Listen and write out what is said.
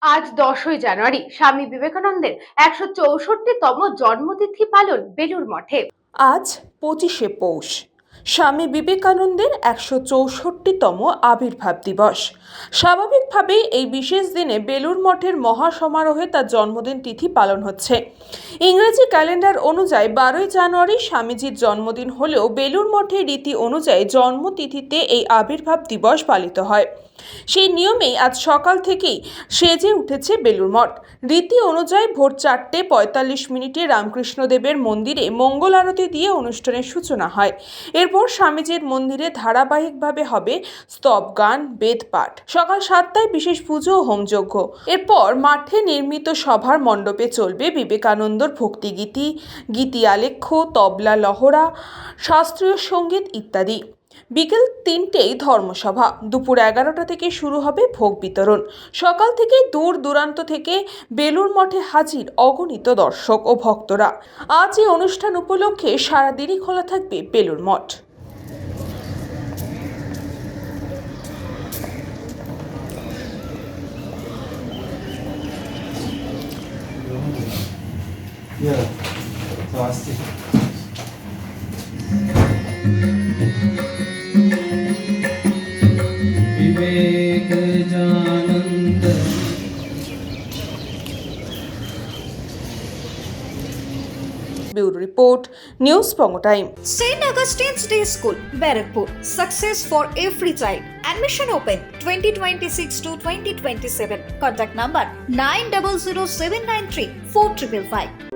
আজ 10ই জানুয়ারি স্বামী বিবেকানন্দের 164তম জন্মতিথি পালন বেলুড় মঠে। আজ 25শে পৌষ, স্বামী বিবেকানন্দের 164তম আবির্ভাব দিবস। স্বাভাবিকভাবেই এই বিশেষ দিনে বেলুড় মঠের মহাসমারোহে তার জন্মদিন তিথি পালন হচ্ছে। ইংরেজি ক্যালেন্ডার অনুযায়ী 12ই জানুয়ারি স্বামীজির জন্মদিন হলেও বেলুড় মঠের রীতি অনুযায়ী জন্মতিথিতে এই আবির্ভাব দিবস পালিত হয়। সেই নিয়মেই আজ সকাল থেকেই সেজে উঠেছে বেলুড় মঠ। রীতি অনুযায়ী ভোর 4:45 রামকৃষ্ণদেবের মন্দিরে মঙ্গল আরতি দিয়ে অনুষ্ঠানের সূচনা হয়। এরপর স্বামীজির মন্দিরে ধারাবাহিকভাবে হবে স্তব গান, বেদ পাঠ। সকাল 7টায় বিশেষ পুজো ও হোমযজ্ঞ। এরপর মাঠে নির্মিত সভার মণ্ডপে চলবে বিবেকানন্দর ভক্তিগীতি, গীতি আলেখ্য, তবলা লহরা, শাস্ত্রীয় সঙ্গীত ইত্যাদি। বিকেল 3টেই ধর্মসভা। দুপুর 11টা থেকে শুরু হবে ভোগ বিতরণ। সকাল থেকে দূর দূরান্ত থেকে বেলুড় মঠে হাজির অগণিত দর্শক ও ভক্তরা। আজ এই অনুষ্ঠান উপলক্ষে সারাদিনই খোলা থাকবে Belur Math. Vivekananda bureau report, news Banga time. St. Augustine's Day School, Barakpur. Success for every child. Admission open 2026 to 2027. Contact number 900793 4555.